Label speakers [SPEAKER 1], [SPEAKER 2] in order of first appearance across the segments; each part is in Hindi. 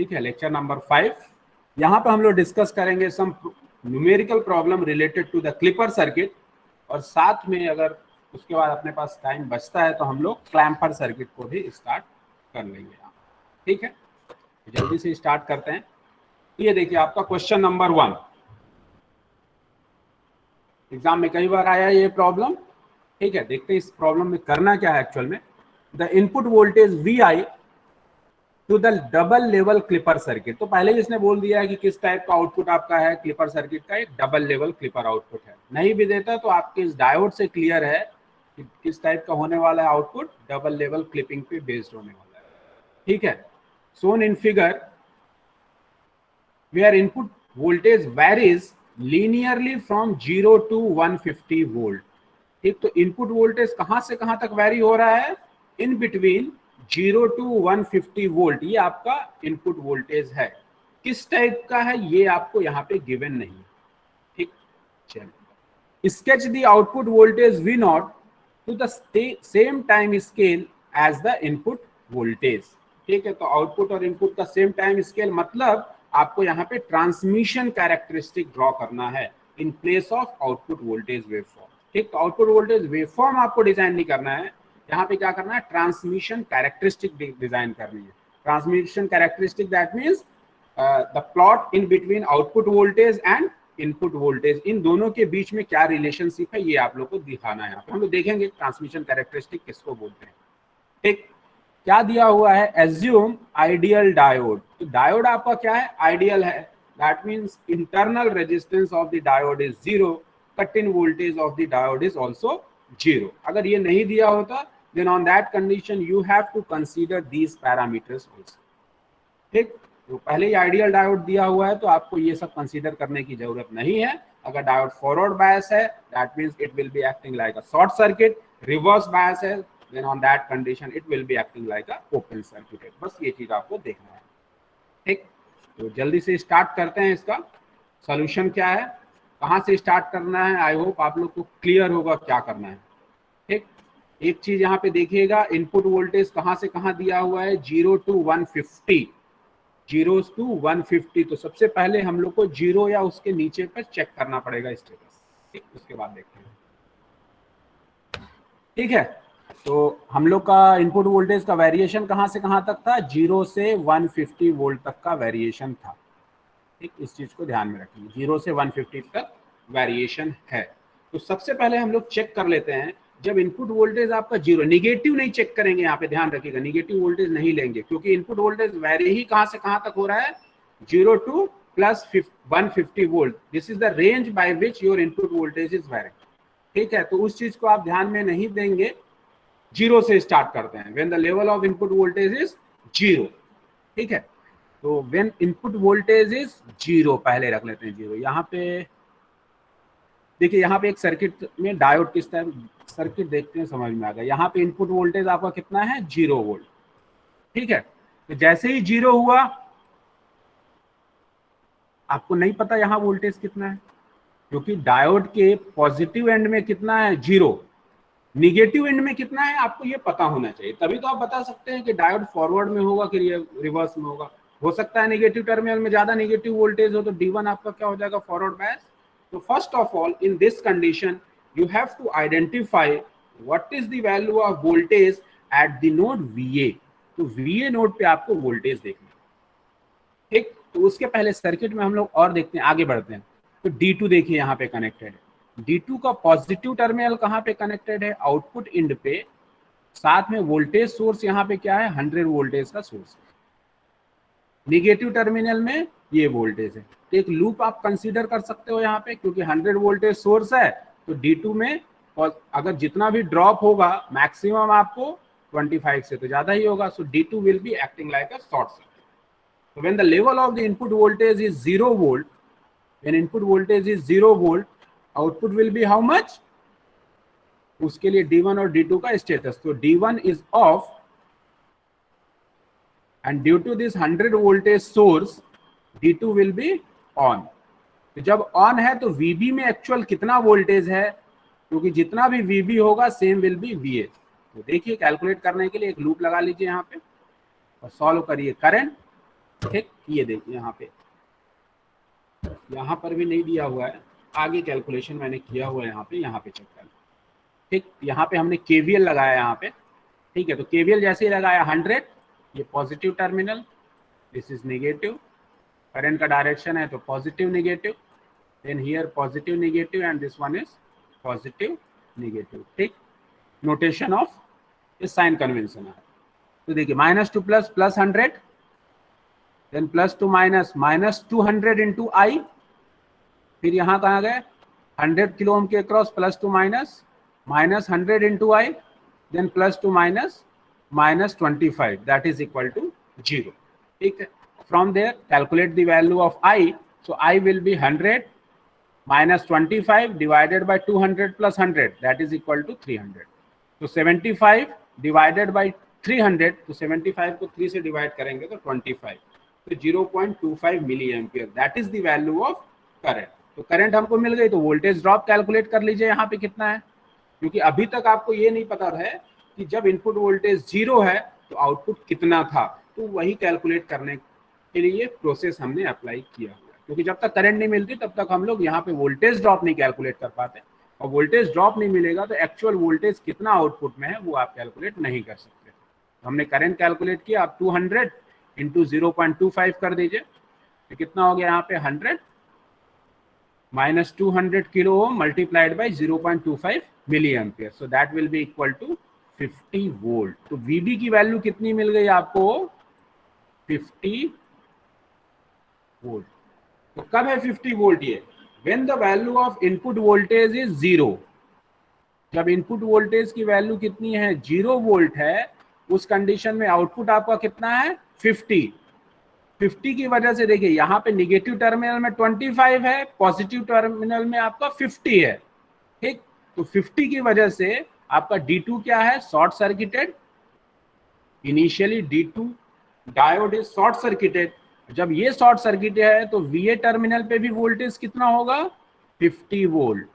[SPEAKER 1] ठीक है, लेक्चर नंबर 5। यहाँ पे हम लोग डिस्कस करेंगे some numerical problem related to the clipper circuit, और साथ में अगर उसके बाद अपने पास टाइम बचता है तो हम लोग क्लैम्पर सर्किट को भी स्टार्ट कर लेंगे। ठीक है, जल्दी से स्टार्ट करते हैं। ये देखिए आपका क्वेश्चन नंबर 1, एग्जाम में कई बार आया ये प्रॉब्लम। ठीक है, देखते हैं इस प्रॉब्लम में करना क्या है एक्चुअल में। The input voltage VI to the double level clipper circuit. तो पहले ही इसने बोल दिया है कि किस टाइप का आउटपुट आपका है क्लिपर सर्किट का, एक डबल लेवल क्लिपर आउटपुट है। नहीं भी देता तो आपके इस डायोड से क्लियर है कि किस टाइप का होने वाला है आउटपुट, डबल लेवल क्लिपिंग पे बेस्ड होने वाला है। ठीक है, shown in figure where input voltage varies linearly from 0 to 150 volt. ठीक, तो इनपुट वोल्टेज कहां से कहां तक वैरी हो रहा है, इन बिटवीन 0 टू 150 वोल्ट। ये आपका इनपुट वोल्टेज है, किस टाइप का है ये आपको यहाँ पे गिवन नहीं है। ठीक, चलिए sketch the output voltage V0 to the same time scale as the input voltage. ठीक है, तो आउटपुट और इनपुट का सेम टाइम स्केल मतलब आपको यहाँ पे ट्रांसमिशन कैरेक्टरिस्टिक ड्रॉ करना है in place of output voltage waveform. ठीक, तो आउटपुट वोल्टेज वेवफॉर्म आपको डिजाइन नहीं करना है, यहाँ पे क्या करना है, ट्रांसमिशन कैरेक्टरिस्टिक डिजाइन करनी है। Transmission characteristic that means the plot in between output voltage and input voltage, इन दोनों के बीच में क्या रिलेशनशिप है ये आप लोग को दिखाना है। यहाँ पे हम लोग देखेंगे ट्रांसमिशन कैरेक्टरिस्टिक किसको बोलते हैं। ठीक, क्या दिया हुआ है, एज्यूम आइडियल डायोड। तो डायोड आपका क्या है, आइडियल है। That means internal resistance of the diode is 0, cut in voltage of the diode is also 0। अगर ये नहीं दिया होता then on that condition you have to consider these parameters also. ठीक, तो पहले ही आइडियल डायोड दिया हुआ है तो आपको ये सब कंसीडर करने की जरूरत नहीं है। अगर डायोड फॉरवर्ड बायस है that means it will be acting like a short circuit, reverse bias है then on that condition it will be acting like a open circuit। बस ये चीज आपको देखना है। ठीक, तो जल्दी से स्टार्ट करते हैं। इसका सॉल्यूशन क्या है, कहाँ से स्टार्ट करना है, आई होप आप लोग को क्लियर होगा क्या करना है। ठीक, एक चीज यहाँ पे देखिएगा, इनपुट वोल्टेज कहाँ से कहाँ दिया हुआ है, 0 to 150, 0 to 150। तो सबसे पहले हम लोग को 0 या उसके नीचे पर चेक करना पड़ेगा स्टेटस। ठीक, उसके बाद देखते हैं। ठीक है, तो हम लोग का इनपुट वोल्टेज का वेरिएशन कहां से कहां तक था, 0 से 150 वोल्ट तक का वेरिएशन था। ठीक, इस चीज को ध्यान में रखिए, 0 से 150 तक वेरिएशन है। तो सबसे पहले हम लोग चेक कर लेते हैं, जब इनपुट वोल्टेज आपका 0, निगेटिव नहीं चेक करेंगे, यहाँ पे ध्यान रखिएगा, निगेटिव वोल्टेज नहीं लेंगे क्योंकि इनपुट वोल्टेज वेरी ही कहां से कहां तक हो रहा है, 0 two plus 150 volt. This is the range by which your input voltage is very. ठीक है, तो उस चीज को आप ध्यान में नहीं देंगे। 0 से स्टार्ट करते हैं, when the level of input voltage is 0। ठीक है, तो व्हेन इनपुट वोल्टेज इज 0 पहले रख लेते हैं 0। यहाँ पे देखिए, यहाँ पे एक सर्किट में डायोड किस टाइप सर्किट देखते हैं, समझ में आ गया। यहाँ पे इनपुट वोल्टेज आपका कितना है, 0 वोल्ट। ठीक है, तो जैसे ही 0 हुआ, आपको नहीं पता यहाँ वोल्टेज कितना है क्योंकि डायोड के पॉजिटिव एंड में कितना है, 0, निगेटिव एंड में कितना है आपको ये पता होना चाहिए, तभी तो आप बता सकते हैं कि डायोड फॉरवर्ड में होगा कि रिवर्स में होगा। हो सकता है नेगेटिव टर्मिनल में ज्यादा नेगेटिव वोल्टेज हो तो D1 आपका क्या हो जाएगा, फॉरवर्ड बायस। तो first of all in this condition you have to identify what is the value of voltage at the node VA। तो VA नोड पे आपको वोल्टेज देखना है। ठीक, तो उसके पहले सर्किट में हम लोग और देखते हैं, आगे बढ़ते हैं। तो D2 देखिए यहाँ पे कनेक्टेड है, D2 का पॉजिटिव टर्मिनल कहाँ पे कनेक्टेड है, आउटपुट इंड पे। साथ में वोल्टेज सोर्स यहाँ पे क्या है, 100 वोल्टेज का सोर्स है। निगेटिव टर्मिनल में ये वोल्टेज है। तो एक लूप आप कंसीडर कर सकते हो यहाँ पे, क्योंकि 100 वोल्टेज सोर्स है तो D2 में अगर जितना भी ड्रॉप होगा मैक्सिमम आपको 25 से तो ज्यादा ही होगा। सो D2 will be acting like a short circuit. So when the level of the input voltage is 0 volt, when input voltage is 0 volt, output will be how much? उसके लिए D1 और D2 का स्टेटस, तो D1 is off and due to this 100 voltage source D2 will be on। तो जब ऑन है तो VB में एक्चुअल कितना वोल्टेज है, क्योंकि जितना भी VB होगा सेम विल बी VA। तो देखिए कैलकुलेट करने के लिए एक लूप लगा लीजिए यहाँ पे और सॉल्व करिए करंट। ठीक, ये देखिए यहाँ पर भी नहीं दिया हुआ है, आगे कैलकुलेशन मैंने किया हुआ है यहाँ पे चेक कर। ठीक, यहाँ पे हमने केवीएल लगाया यहाँ पे। ठीक है, तो केवीएल जैसे ही लगाया 100, ये positive terminal, this is negative, current का डायरेक्शन है तो positive negative, then here positive negative and this one is positive negative. ठीक, नोटेशन ऑफ इस साइन कन्वेंशन है। तो देखिए minus to plus plus 100, then plus to minus minus 200 into I, फिर यहाँ कहाँ गए 100 किलो ओम के cross plus to minus minus 100 into I, then plus to minus minus 25, that is equal to 0। ठीक है, from there calculate the value of I, so I will be 100 minus 25 divided by 200 plus 100, that is equal to 300. तो 75 divided by 300, तो 75 को 3 से डिवाइड करेंगे तो 25, तो 0.25 milliampere, that is the value of current. तो करंट हमको मिल गई, तो वोल्टेज ड्रॉप कैलकुलेट कर लीजिए यहाँ पे कितना है, क्योंकि अभी तक आपको ये नहीं पता है कि जब इनपुट वोल्टेज 0 है तो आउटपुट कितना था, तो वही कैलकुलेट करने के लिए प्रोसेस हमने अप्लाई किया हुआ है। क्योंकि जब तक करंट नहीं मिलती तब तक हम लोग यहाँ पे वोल्टेज ड्रॉप नहीं कैलकुलेट कर पाते, और वोल्टेज ड्रॉप नहीं मिलेगा तो एक्चुअल वोल्टेज कितना आउटपुट में है वो आप कैलकुलेट नहीं कर सकते। तो हमने करंट कैलकुलेट किया, आप 200 इंटू 0.25 कर दीजिए, तो कितना हो गया यहाँ पे 100 minus 200 kilo ohm multiplied by 0.25 milliampere, so that will be equal to 50 volt. तो वीबी की वैल्यू कितनी मिल गई आपको, 50 वोल्ट। तो कब है 50 वोल्ट ये, when the value of input voltage is 0। जब इनपुट वोल्टेज की वैल्यू कितनी है 0 वोल्ट है, उस कंडीशन में आउटपुट आपका कितना है 50। 50 की वजह से देखिए यहाँ पे निगेटिव टर्मिनल में 25 है, पॉजिटिव टर्मिनल में आपका 50 है। ठीक, तो 50 की वजह से आपका D2 क्या है, short circuited. Initially D2 diode is short circuited, जब ये शॉर्ट सर्किट है तो VA टर्मिनल पे भी वोल्टेज कितना होगा 50 volt.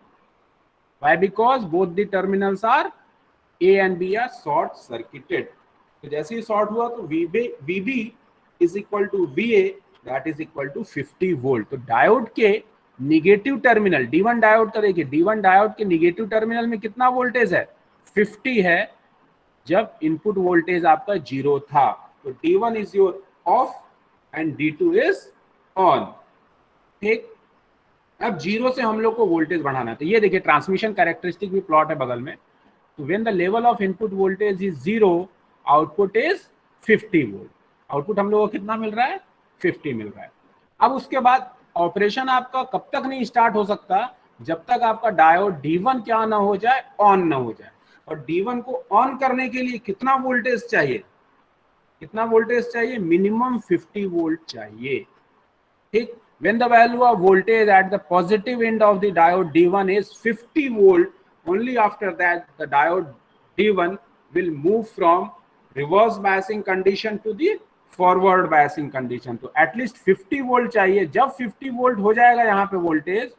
[SPEAKER 1] Why? Because both the terminals are A and B are short circuited. तो जैसे ही शॉर्ट हुआ तो VB is equal to VA, that is equal to 50 volt. तो डायोड के निगेटिव टर्मिनल, D1 डायोड का देखिए, D1 डायोड के निगेटिव टर्मिनल में कितना वोल्टेज है 50 है, जब इनपुट वोल्टेज आपका 0 था। तो D1 is your off and D2 is on। ठीक, अब 0 से हम लोग को वोल्टेज बढ़ाना है, तो ये देखिए ट्रांसमिशन कैरेक्टरिस्टिक भी प्लॉट है बगल में। तो when the level of input voltage is 0, output is 50 volt. Output हम लोग को कितना मिल रहा है 50 मिल रहा है। अब उसके बाद ऑपरेशन आपका कब तक नहीं स्टार्ट हो सकता, जब तक आपका डायोड D1 क्या ना हो जाए, ऑन ना हो जाए। और D1 को ऑन करने के लिए कितना वोल्टेज चाहिए, कितना वोल्टेज चाहिए, मिनिमम 50 वोल्ट चाहिए। ठीक, when the value of voltage at the positive end of the diode D1 is 50 volt, only after that the diode D1 will move from reverse biasing condition to the forward biasing condition। तो एटलीस्ट 50 वोल्ट चाहिए। जब 50 वोल्ट हो जाएगा यहाँ पे वोल्टेज,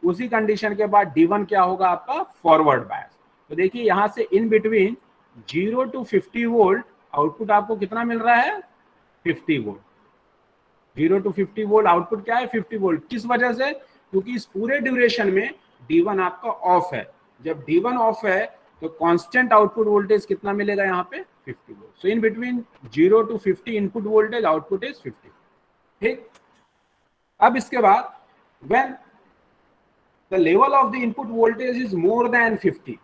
[SPEAKER 1] उसी कंडीशन के बाद D1 क्या होगा आपका फॉरवर्ड बायस। तो देखिए यहाँ से इन बिटवीन 0 to 50 वोल्ट आउटपुट आपको कितना मिल रहा है 50 वोल्ट। 0 to 50 वोल्ट आउटपुट क्या है 50 वोल्ट। किस वजह से, क्योंकि इस पूरे ड्यूरेशन में D1 आपका ऑफ है। जब D1 ऑफ है तो कांस्टेंट आउटपुट वोल्टेज कितना मिलेगा यहाँ पे 50 volt. So in between 0 to 50 input voltage, output is 50। ठीक, अब इसके बाद when the level of the input voltage is more then 50,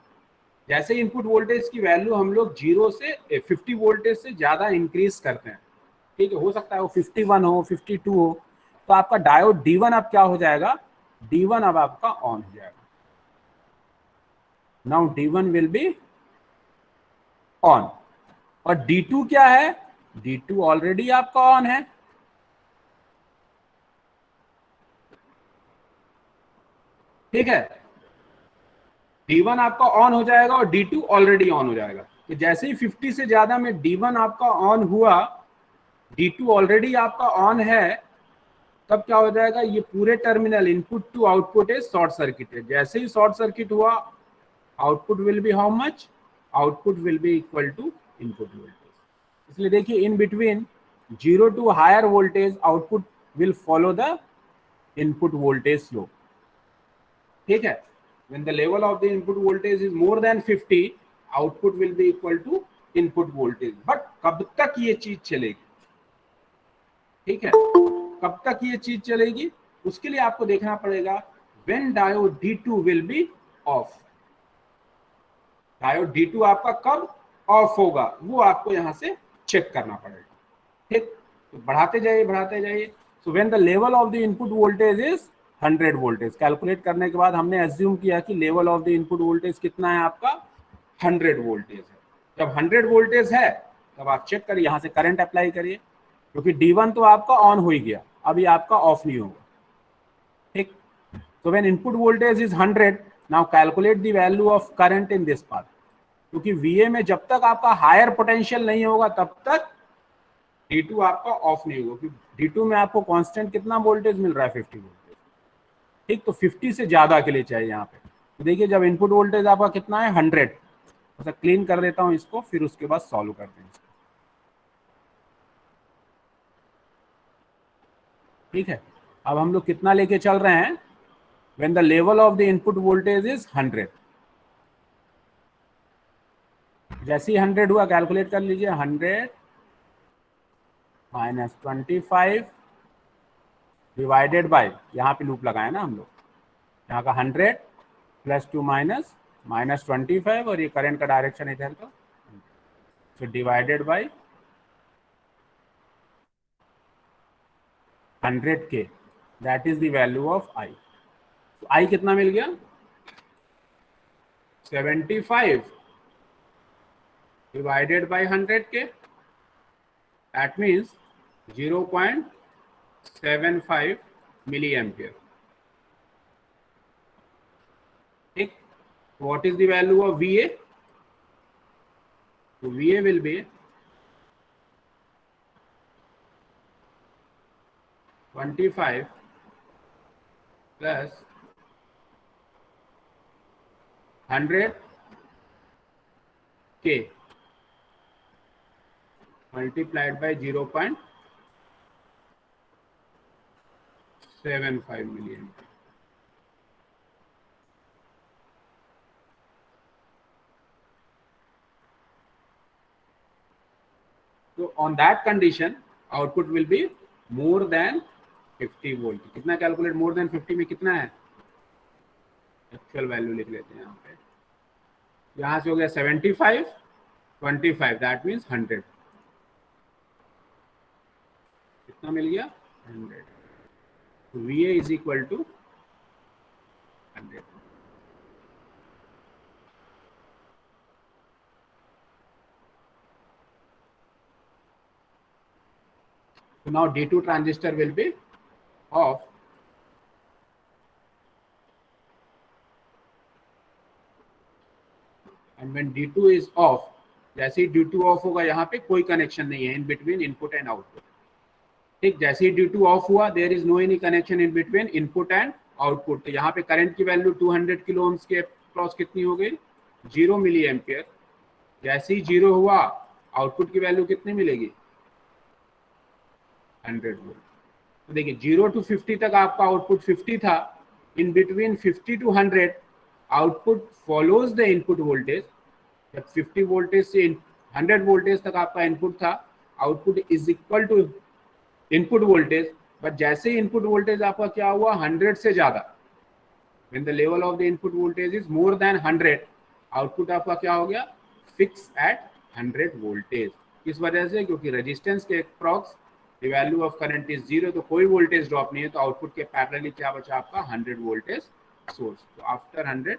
[SPEAKER 1] जैसे इनपुट वोल्टेज की वैल्यू हम लोग 0 से 50 वोल्टेज से ज्यादा इंक्रीज करते हैं, ठीक है, हो सकता है वो 51 हो 52 हो, तो आपका डायोड D1 अब क्या हो जाएगा, D1 अब आपका ऑन हो जाएगा। Now D1 will be on. और D2 क्या है, D2 ऑलरेडी आपका ऑन है। ठीक है, D1 आपका ऑन हो जाएगा और D2 ऑलरेडी ऑन हो जाएगा। तो जैसे ही 50 से ज्यादा में D1 आपका ऑन हुआ, D2 ऑलरेडी आपका ऑन है, तब क्या हो जाएगा, ये पूरे terminal input to output is short circuited. जैसे ही शॉर्ट सर्किट हुआ, output will be how much, output will be equal to input voltage. इसलिए देखिए in between 0 to higher voltage output will follow the input voltage slope. ठीक है, when the level of the input voltage is more than 50 output will be equal to input voltage. but कब तक ये चीज चलेगी, ठीक है, कब तक ये चीज चलेगी उसके लिए आपको देखना पड़ेगा when diode D2 will be off. Diode D2 आपका कब ऑफ होगा वो आपको यहां से चेक करना पड़ेगा, ठीक। तो बढ़ाते जाइए. So when the level of the input voltage is 100 voltage, calculate करने के बाद हमने एज्यूम किया कि level of the input voltage कितना है आपका 100 वोल्टेज है. जब 100 वोल्टेज है तब आप चेक करिए, यहां से करंट अप्लाई करिए, क्योंकि D1 तो आपका ऑन हो ही गया, अभी आपका ऑफ नहीं होगा, ठीक. So when input voltage is 100, now calculate the value of current in this path. क्योंकि VA में जब तक आपका हायर पोटेंशियल नहीं होगा तब तक D2 आपका ऑफ नहीं होगा, क्योंकि D2 में आपको कांस्टेंट कितना वोल्टेज मिल रहा है 50 वोल्टेज, ठीक. तो 50 से ज्यादा के लिए चाहिए यहाँ पे. तो देखिए जब इनपुट वोल्टेज आपका कितना है 100, ऐसा क्लीन कर देता हूँ इसको, फिर उसके बाद सॉल्व करते हैं, ठीक है. अब हम लोग कितना लेके चल रहे हैं, when the level of the input voltage is 100. जैसे ही 100 हुआ कैलकुलेट कर लीजिए, 100 माइनस 25 डिवाइडेड बाय, यहाँ पे लूप लगाए ना हम लोग, यहाँ का 100 प्लस 2 माइनस -25 और ये करंट का डायरेक्शन इधर का, तो divided by 100K, that is the value of I. तो I कितना मिल गया 75 divided by 100K, that means 0.75 milliampere. ठीक. What is the value of VA? So VA will be 25 plus 100K multiplied by 0.75 million. So on that condition output will be more than 50 volt. कितना कैलकुलेट मोर देन 50 में कितना है, एक्चुअल वैल्यू लिख लेते हैं यहाँ पे. यहाँ से हो गया 75 25, दैट मीन्स 100. कितना मिल गया 100. तो VA is equal to 100. So now D2 transistor will be off. And when D2 is off, जैसे ही D2 ऑफ होगा यहाँ पे कोई कनेक्शन नहीं है in between input and output, ठीक. जैसे ही D2 ऑफ हुआ there is no any connection in between input and output. तो यहाँ पे करंट की वैल्यू 200 किलो ओम्स के क्रॉस कितनी हो गई 0 मिली एम्पियर. जैसे ही 0 हुआ आउटपुट की वैल्यू कितनी मिलेगी 100 वोल्ट. तो देखिए 0 to 50 तक आपका आउटपुट 50 था, in between 50 to 100 output follows the input voltage. जब 50 वोल्टेज से 100 वोल्टेज तक आपका इनपुट था, output is equal to input voltage. But जैसे ही इनपुट वोल्टेज आपका क्या हुआ 100 से ज्यादा, when the level of the input voltage is more then 100, output आपका क्या हो गया फिक्स एट 100 वोल्टेज. किस वजह से, क्योंकि रेजिस्टेंस के approx the value of current is 0, तो कोई वोल्टेज ड्रॉप नहीं है, तो आउटपुट के पैरेलली क्या बचा आपका 100 वोल्टेज सोर्स. तो after 100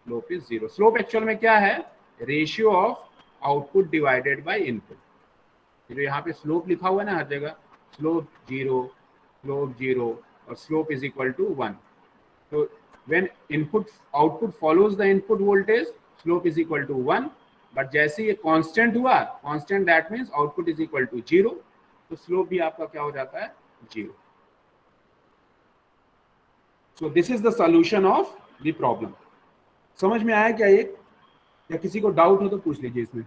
[SPEAKER 1] slope is 0. Slope actual में क्या है, ratio of output divided by input. जो यहाँ पे स्लोप लिखा हुआ है ना हर जगह, स्लोप 0 और स्लोप इज इक्वल टू 1. तो when input output follows the input voltage slope is equal to 1. But जैसे ये कांस्टेंट हुआ, constant that means output is equal to 0, तो स्लोप भी आपका क्या हो जाता है 0. So this is the solution of the problem. समझ में आया क्या ये, या किसी को डाउट हो तो पूछ लीजिए इसमें.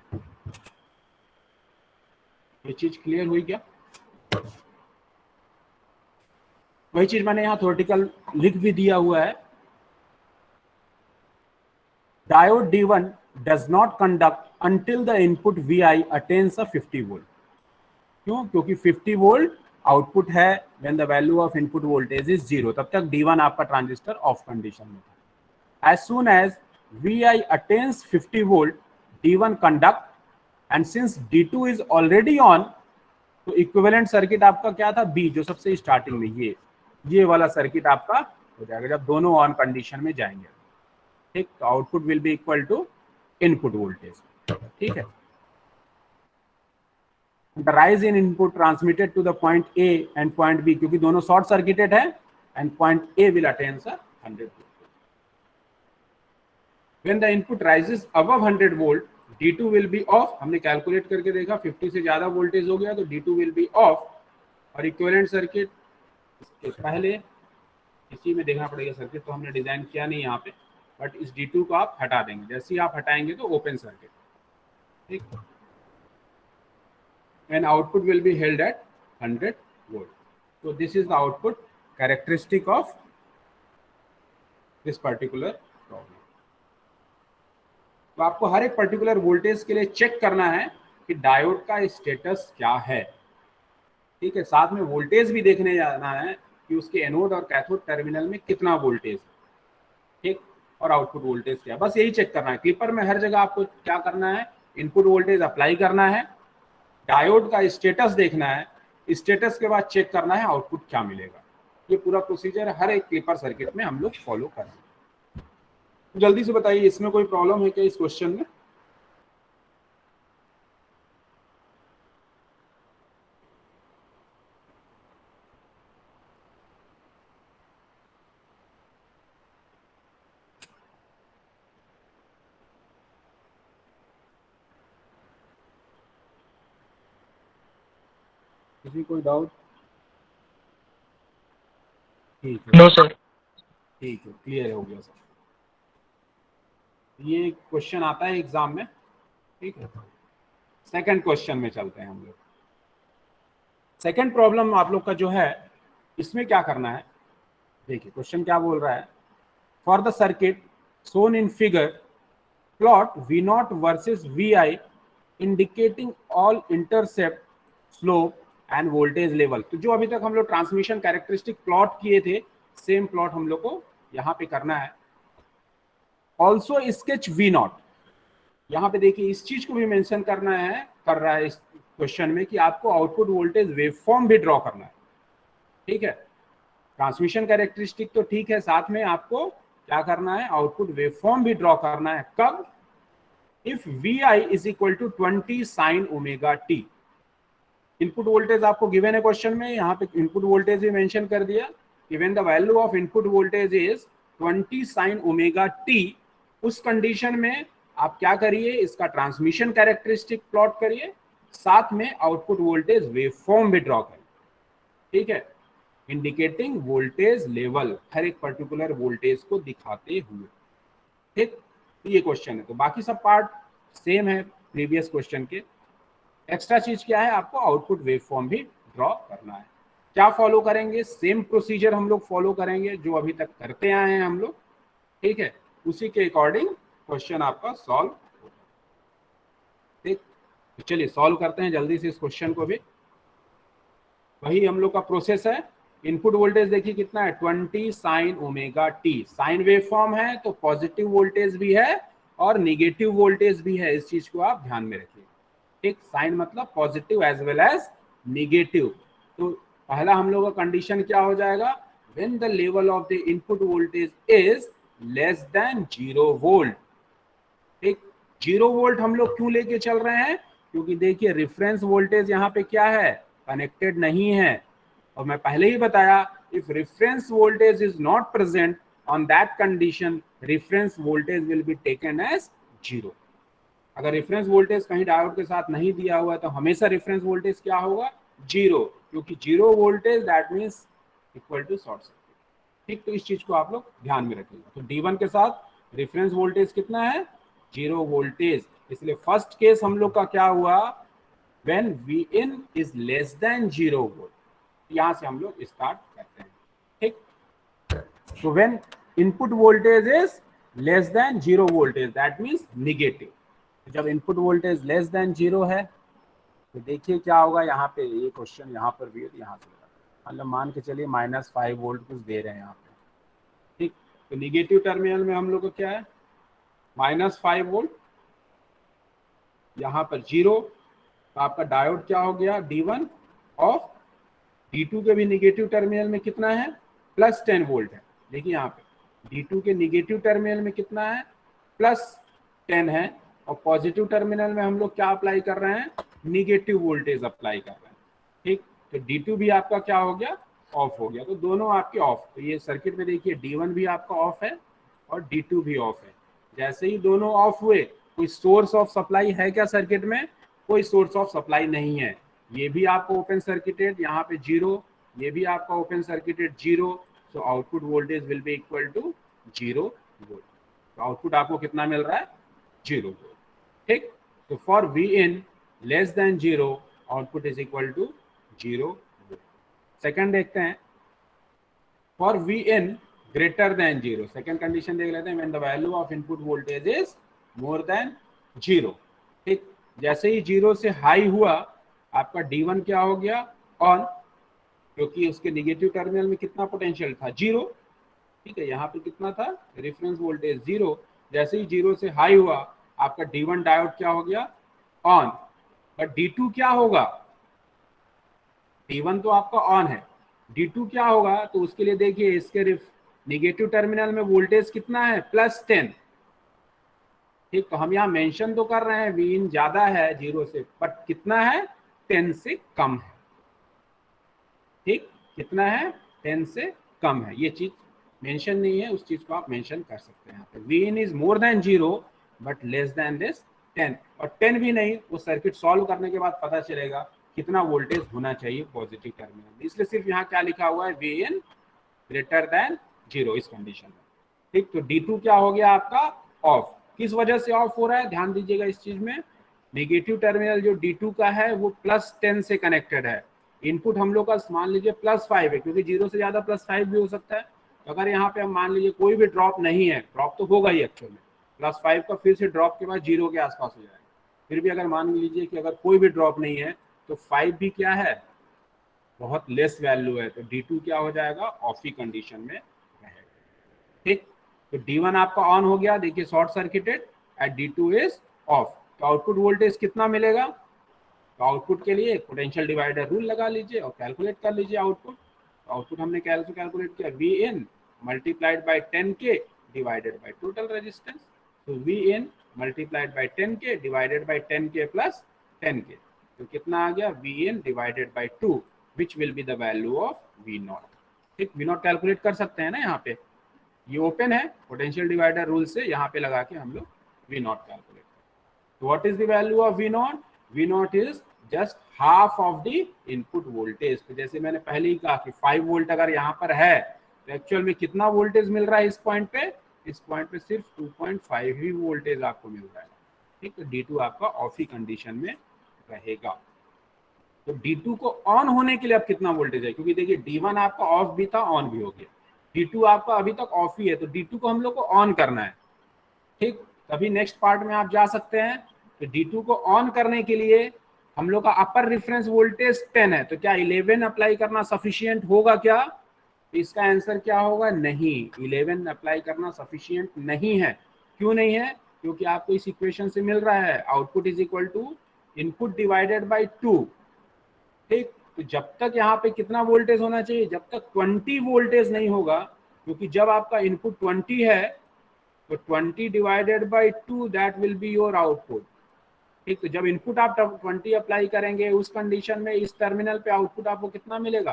[SPEAKER 1] ये चीज क्लियर हुई क्या? वही चीज मैंने यहाँ थ्योरेटिकल लिख भी दिया हुआ है। Diode D1 does not conduct until the input Vi attains a 50 volt। क्यों? क्योंकि 50 वोल्ट आउटपुट है when the value of input voltage is 0, तब तक D1 आपका ट्रांजिस्टर ऑफ कंडीशन में था। As soon as Vi attains 50 volt D1 conduct, and since D2 is already on, तो इक्विवेलेंट सर्किट आपका क्या था? B, जो सबसे स्टार्टिंग में ये वाला सर्किट आपका हो जाएगा जब दोनों ऑन कंडीशन में जाएंगे। ठीक, तो output will be equal to input voltage. ठीक है, the rise in input transmitted to the point A and point B, क्योंकि दोनों शॉर्ट सर्किटेड है, and point A will attain 100 volt। When the input rises above 100 volt, D2 will be off। हमने कैलकुलेट करके देखा 50 से ज्यादा वोल्टेज हो गया तो D2 will be off। और इक्विवेलेंट सर्किट इसके पहले इसी में देखना पड़ेगा, सर्किट तो हमने डिजाइन किया नहीं यहाँ पे, बट इस D2 को आप हटा देंगे। जैसे ही आप हटाएंगे तो ओपन सर्किट। ठीक, and output will be held at 100 volt। So this is the output characteristic of this particular problem। तो आपको हर एक पर्टिकुलर वोल्टेज के लिए चेक करना है कि डायोड का स्टेटस क्या है। ठीक है, साथ में वोल्टेज भी देखने जाना है कि उसके एनोड और कैथोड टर्मिनल में कितना वोल्टेज है। ठीक, और आउटपुट वोल्टेज क्या, बस यही चेक करना है। क्लिपर में हर जगह आपको क्या करना है? इनपुट वोल्टेज अप्लाई करना है, डायोड का स्टेटस देखना है, स्टेटस के बाद चेक करना है आउटपुट क्या मिलेगा। ये पूरा प्रोसीजर हर एक क्लिपर सर्किट में हम लोग फॉलो करेंगे। जल्दी से बताइए, इसमें कोई प्रॉब्लम है क्या इस क्वेश्चन में? किसी कोई डाउट? ठीक है,
[SPEAKER 2] नो सर।
[SPEAKER 1] ठीक है, क्लियर हो गया सर। ये क्वेश्चन आता है एग्जाम में। ठीक है, सेकंड क्वेश्चन में चलते हैं हम लोग। सेकंड प्रॉब्लम आप लोग का जो है, इसमें क्या करना है? देखिए क्वेश्चन क्या बोल रहा है। For the circuit shown in figure, plot V0 versus Vi indicating all intercept, slope and voltage level। तो जो अभी तक हम लोग ट्रांसमिशन कैरेक्टरिस्टिक प्लॉट किए थे, सेम प्लॉट हम लोग को यहाँ पे करना है। Also sketch V0। यहाँ पे देखिए इस चीज को भी मेंशन करना है, कर रहा है इस क्वेश्चन में, कि आपको आउटपुट वोल्टेज वेवफॉर्म भी ड्रॉ करना है। ठीक है, ट्रांसमिशन कैरेक्टरिस्टिक तो ठीक है, साथ में आपको क्या करना है? आउटपुट वेवफॉर्म भी ड्रॉ करना है। कब? If Vi is equal to 20 sin omega T. Input voltage आपको गिवन है क्वेश्चन में, यहाँ पे इनपुट वोल्टेज भी मेंशन कर दिया कि when the value of input voltage is 20 sin omega T, उस कंडीशन में आप क्या करिए? इसका ट्रांसमिशन कैरेक्टरिस्टिक प्लॉट करिए, साथ में आउटपुट वोल्टेज वेवफॉर्म भी ड्रॉ करिए। ठीक है, इंडिकेटिंग वोल्टेज लेवल, हर एक पर्टिकुलर वोल्टेज को दिखाते हुए। ठीक, ये क्वेश्चन है। तो बाकी सब पार्ट सेम है प्रीवियस क्वेश्चन के। एक्स्ट्रा चीज क्या है? आपको आउटपुट वेवफॉर्म भी ड्रॉ करना है। क्या फॉलो करेंगे? सेम प्रोसीजर हम लोग फॉलो करेंगे जो अभी तक करते आए हैं हम लोग। ठीक है, उसी के अकॉर्डिंग क्वेश्चन आपका सॉल्व होगा। ठीक, तो चलिए सॉल्व करते हैं जल्दी से इस क्वेश्चन को भी। वही हम लोग का प्रोसेस है। इनपुट वोल्टेज देखिए कितना है? 20 sin omega T. Sine wave form है तो पॉजिटिव वोल्टेज भी है और निगेटिव वोल्टेज भी है, इस चीज को आप ध्यान में रखिए। ठीक, साइन मतलब positive as well as negative. तो पहला हम लोग का कंडीशन क्या हो जाएगा? When the level of the input voltage is less than 0 volt. ठीक, 0 वोल्ट हम लोग क्यों लेके चल रहे हैं? क्योंकि देखिए रेफरेंस वोल्टेज यहाँ पे क्या है? कनेक्टेड नहीं है। और मैं पहले ही बताया, if reference voltage is not present, on that condition reference voltage will be taken as 0। अगर रेफरेंस वोल्टेज कहीं डायोड के साथ नहीं दिया हुआ है तो हमेशा रेफरेंस वोल्टेज क्या होगा? 0, क्योंकि 0 voltage that means equal to short circuit. ठीक, तो इस चीज को आप लोग ध्यान में रखिएगा। तो D1 के साथ रेफरेंस वोल्टेज कितना है? 0 वोल्टेज। इसलिए फर्स्ट केस हम लोग का क्या हुआ? When Vin is less than 0 volt. यहां से हम लोग स्टार्ट करते हैं, ठीक। So when input voltage is less than 0 voltage, that means negative। जब इनपुट वोल्टेज लेस देन 0 है तो देखिए क्या होगा। यहाँ पे ये क्वेश्चन यहाँ पर भी है, यहाँ से मतलब मान के चलिए -5 वोल्ट कुछ दे रहे हैं यहाँ पे, ठीक। तो निगेटिव टर्मिनल में हम लोग को क्या है, -5 वोल्ट, यहाँ पर 0। तो आपका डायोड क्या हो गया, D1 ऑफ। D2 के भी निगेटिव टर्मिनल में कितना है, +10 वोल्ट है। देखिए यहाँ पे D2 के निगेटिव टर्मिनल में कितना है, +10 है। और पॉजिटिव टर्मिनल में हम लोग क्या अप्लाई कर रहे हैं, निगेटिव वोल्टेज अप्लाई कर रहे हैं, ठीक। तो D2 भी आपका क्या हो गया, ऑफ हो गया। तो दोनों आपके ऑफ। तो ये सर्किट में देखिए D1 भी आपका ऑफ है और D2 भी ऑफ है। जैसे ही दोनों ऑफ हुए, कोई सोर्स ऑफ सप्लाई है क्या सर्किट में, कोई सोर्स ऑफ सप्लाई नहीं है। ये भी आपको ओपन सर्किटेड, यहाँ पे 0, ये भी आपका open circuited 0। So output voltage will be equal to 0 volt. तो आउटपुट आपको कितना मिल रहा है, 0 वोल्ट, ठीक। तो for Vin less than 0 output is equal to 0 volt. Second देखते हैं, for Vin greater than 0, second condition देख लेते हैं, when the value of input voltage is more than 0, ठीक। जैसे ही 0 से हाई हुआ, आपका D1 क्या हो गया, ऑन, क्योंकि उसके निगेटिव टर्मिनल में कितना पोटेंशियल था, 0, ठीक है। यहाँ पे कितना था, रेफरेंस वोल्टेज 0। जैसे ही 0 से हाई हुआ, आपका D1 डायोड क्या हो गया, ऑन। बट D2 क्या होगा, D1 तो आपका ऑन है, D2 क्या होगा, तो उसके लिए देखिए इसके निगेटिव टर्मिनल में वोल्टेज कितना है, +10, ठीक। तो हम यहाँ मेंशन तो कर रहे हैं Vin ज्यादा है 0 से, बट कितना है, 10 से कम है, ठीक। कितना है, 10 से कम है। ये चीज मेंशन नहीं है, उस चीज को आप मेंशन कर सकते हैं यहाँ पे। Vin is more than 0 but less than this 10, और 10 भी नहीं, वो सर्किट सॉल्व करने के बाद पता चलेगा कितना वोल्टेज होना चाहिए पॉजिटिव टर्मिनल में। इसलिए सिर्फ यहाँ क्या लिखा हुआ है, Vin ग्रेटर देन 0 इस कंडीशन में, ठीक। तो D2 क्या हो गया आपका, ऑफ। किस वजह से ऑफ हो रहा है, ध्यान दीजिएगा इस चीज में। नेगेटिव टर्मिनल जो D2 का है वो +10 से कनेक्टेड है। इनपुट हम लोग का मान लीजिए +5 है, क्योंकि 0 से ज्यादा +5 भी हो सकता है। तो अगर यहाँ पे हम मान लीजिए कोई भी ड्रॉप नहीं है, ड्रॉप तो होगा ही एक्चुअल में, +5 का फिर से ड्रॉप के बाद 0 के आसपास हो जाएगा। फिर भी अगर मान लीजिए कि अगर कोई भी ड्रॉप नहीं है, तो 5 भी क्या है, बहुत लेस वैल्यू है। तो D2 क्या हो जाएगा, ऑफ ही कंडीशन में रहेगा, ठीक। तो D1 आपका ऑन हो गया, देखिए short circuited, at D2 is off. तो आउटपुट वोल्टेज कितना मिलेगा, तो आउटपुट के लिए पोटेंशियल डिवाइडर रूल लगा लीजिए और कैलकुलेट कर लीजिए आउटपुट। तो आउटपुट हमने कैलकुलेट किया, Vin multiplied by 10K divided by total resistance. तो Vin multiplied by 10K divided by 10K plus 10K, तो कितना आ गया, Vin divided by 2 which will be the value of V0, ठीक। V0 कैलकुलेट कर सकते हैं ना, यहाँ पे ये ओपन है, पोटेंशियल डिवाइडर रूल से यहाँ पे लगा के हम लोग V0 कैलकुलेट। तो what is the value of V0, V0 is just half of the input voltage. तो जैसे मैंने पहले ही कहा कि 5 वोल्ट अगर यहाँ पर है, तो एक्चुअल में कितना वोल्टेज मिल रहा है इस पॉइंट पे, इस पॉइंट पे सिर्फ 2.5 ही वोल्टेज आपको मिल रहा है, ठीक। तो D2 आपका ऑफ ही कंडीशन में रहेगा। तो D2 को ऑन होने के लिए अब कितना वोल्टेज है, क्योंकि देखिए D1 आपका ऑफ भी था, ऑन भी हो गया, D2 आपका अभी तक ऑफ ही है। तो D2 को हम लोग को ऑन करना है, ठीक। तभी नेक्स्ट पार्ट में आप जा सकते हैं। तो D2 को ऑन करने के लिए हम लोग का अपर रेफरेंस वोल्टेज 10 है, तो क्या 11 अप्लाई करना सफिशिएंट होगा क्या, तो इसका आंसर क्या होगा, नहीं, 11 अप्लाई करना सफिशिएंट नहीं है। क्यों नहीं है, क्योंकि आपको इस इक्वेशन से मिल रहा है output is equal to input divided by 2, ठीक। तो जब तक यहाँ पे कितना वोल्टेज होना चाहिए, जब तक 20 वोल्टेज नहीं होगा, क्योंकि जब आपका इनपुट 20 है तो 20 डिवाइडेड by 2 that will be your output, ठीक। तो जब इनपुट आप 20 अप्लाई करेंगे, उस कंडीशन में इस टर्मिनल पे आउटपुट आपको कितना मिलेगा,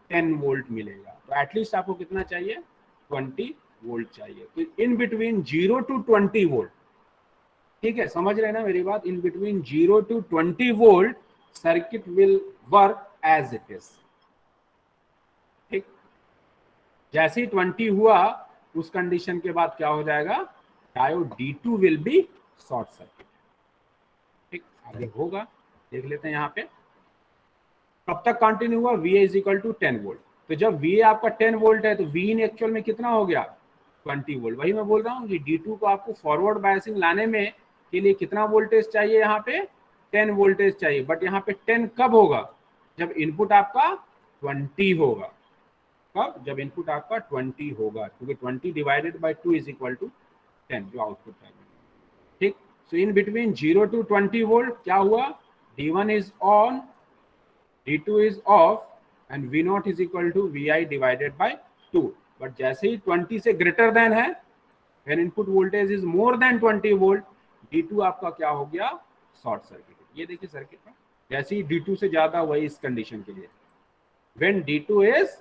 [SPEAKER 1] 10 वोल्ट मिलेगा। तो एटलीस्ट आपको कितना चाहिए, 20 वोल्ट चाहिए। तो इन बिटवीन 0 to 20 वोल्ट, ठीक है, समझ रहे हैं ना मेरी बात, in between 0 to 20 volt circuit will work as it is, ठीक। जैसे ही 20 हुआ, उस कंडीशन के बाद क्या हो जाएगा, diode D2 will be short circuit, ठीक। आगे होगा देख लेते हैं यहाँ पे कब तक कंटिन्यू हुआ, V is equal to 10 volt. तो जब वी आपका 10 वोल्ट है तो वी इन एक्चुअल में कितना हो गया 20 वोल्ट। वही मैं बोल रहा हूँ कि D2 को आपको फॉरवर्ड बायसिंग लाने में के लिए कितना वोल्टेज चाहिए, यहाँ पे 10 वोल्टेज चाहिए। बट यहाँ पे 10 कब होगा, जब इनपुट आपका 20 होगा। कब, जब इनपुट आपका 20 होगा, क्योंकि 20 डिवाइडेड बाई 2 इज इक्वल टू 10 जो आउटपुट है। ठीक, so in between 0 to 20 volt क्या हुआ, D1 is on, D2 is off and V0 is equal to Vi divided by 2। But जैसे ही 20 से ग्रेटर देन है, when input voltage is more than 20 volt, D2 आपका क्या हो गया, शॉर्ट सर्किट। ये देखिए सर्किट में जैसे ही D2 से ज्यादा, वही इस कंडीशन के लिए when D2 is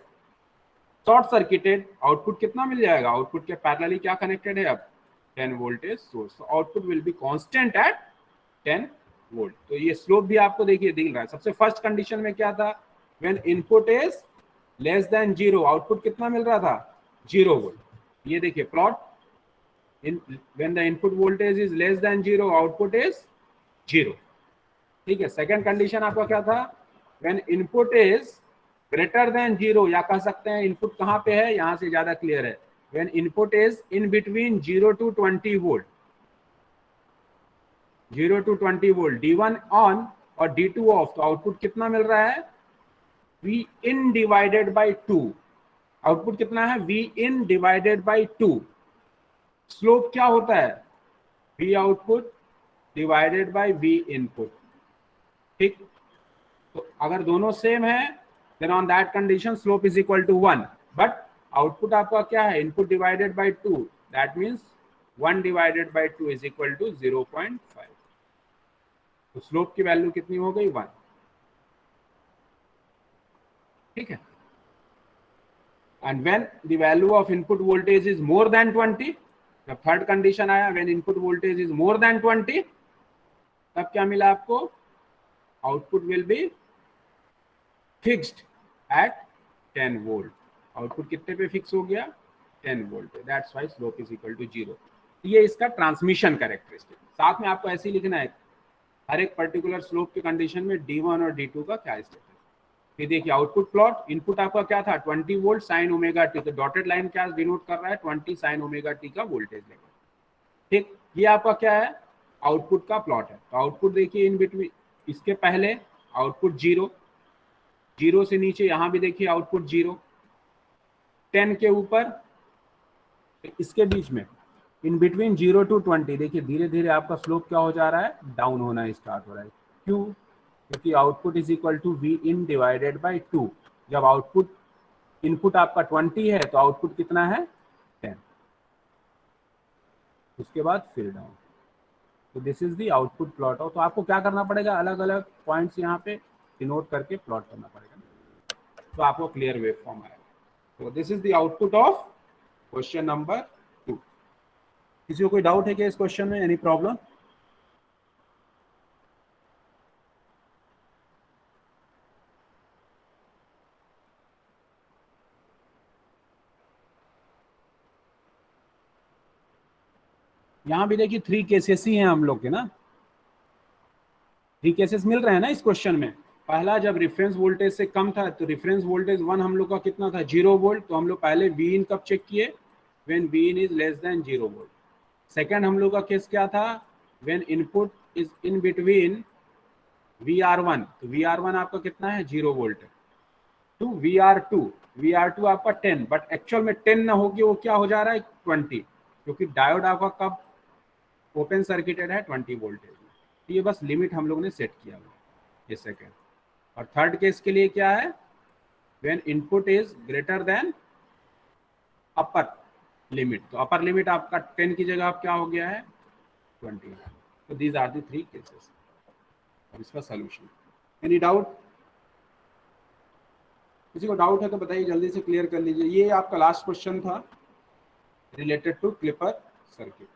[SPEAKER 1] short circuited, output कितना मिल जाएगा, आउटपुट के पैरेलली क्या कनेक्टेड है अब 10 voltage source, output will be constant eight 10 volt. तो ये स्लोप भी आपको देखिए दिख रहा है। सबसे फर्स्ट कंडीशन में क्या था, when input is less than 0, output कितना मिल रहा था 0 वोल्ट। ये देखिए plot, when the input voltage is less than 0, output is 0। ठीक है, सेकंड कंडीशन आपका क्या था, when input is greater than 0, या कह सकते हैं इनपुट कहां पे है, यहां से ज्यादा क्लियर है, when input is in between 0 to 20 volt, 0 to 20 volt, D1 on और D2 ऑफ, तो आउटपुट कितना मिल रहा है V in divided by 2। Output कितना है V in divided by 2। Slope क्या होता है V output divided by V input. ठीक, तो अगर दोनों सेम है then on that condition slope is equal to 1। But output आपका क्या है, input divided by 2, that means 1 divided by 2 is equal to 0.5। तो स्लोप की वैल्यू कितनी हो गई 1। ठीक है, and when the value of input voltage is more than 20, जब थर्ड कंडीशन आया when input voltage is more than 20, तब क्या मिला आपको, output will be fixed at 10 volt. Output कितने पे फिक्स हो गया 10 volt, that's why slope is equal to 0। ये इसका ट्रांसमिशन कैरेक्टरिस्टिक। साथ में आपको ऐसे ही लिखना है हर एक पर्टिकुलर स्लोप के कंडीशन में D1 और D2 का क्या स्टेट है। ये देखिए आउटपुट प्लॉट, इनपुट आपका क्या था 20 वोल्ट साइन ओमेगा टी, तो डॉटेड लाइन क्या डिनोट कर रहा है 20 साइन ओमेगा टी का वोल्टेज लेवल। ठीक, ये आपका क्या है आउटपुट का प्लॉट है। तो आउटपुट देखिए इन बिटवीन, इसके पहले आउटपुट 0, 0 से नीचे यहाँ भी देखिए आउटपुट 0, 10 के ऊपर, इसके बीच में इन बिटवीन 0 टू 20 देखिए धीरे धीरे आपका स्लोप क्या हो जा रहा है, डाउन होना स्टार्ट हो रहा है। क्यों, क्योंकि output is equal to V in divided by 2। जब आउटपुट इनपुट आपका 20 है तो आउटपुट कितना है 10, उसके बाद फिर डाउन। तो this is the output plot. तो आपको क्या करना पड़ेगा, अलग अलग पॉइंट्स यहाँ पे डिनोट करके प्लॉट करना पड़ेगा, तो आपको क्लियर वेव फॉर्म आएगा। तो this is the output of question number 2। किसी को कोई डाउट है क्या इस क्वेश्चन में, एनी प्रॉब्लम? यहाँ भी देखिए 3 केसेस ही हैं हम लोग के ना, 3 केसेस मिल रहे हैं ना इस क्वेश्चन में। पहला जब रेफरेंस वोल्टेज से कम था तो रेफरेंस वोल्टेज 1 हम लोग का कितना था 0 वोल्ट, तो हम लोग पहले V इन कब चेक किए, when V in is less than 0 volt. Second हम लोग का केस क्या था, when input is in between VR1, तो VR1 आपका कितना है 0 वोल्ट है, टू VR2 आपका 10, बट एक्चुअल में 10 ना होगी, वो क्या हो जा रहा है 20, क्योंकि डायोड आपका कब ओपन सर्किटेड है 20 वोल्टेज में। तो ये बस लिमिट हम लोग ने सेट किया हुआ ये सेकेंड। और थर्ड केस के लिए क्या है, when input is greater than upper limit, तो अपर लिमिट आपका 10 की जगह आप क्या हो गया है 20। तो दीज आर द 3 केसेस। और इसका सोल्यूशन, एनी डाउट? किसी को डाउट है तो बताइए, जल्दी से क्लियर कर लीजिए। ये आपका लास्ट क्वेश्चन था रिलेटेड टू क्लिपर सर्किट।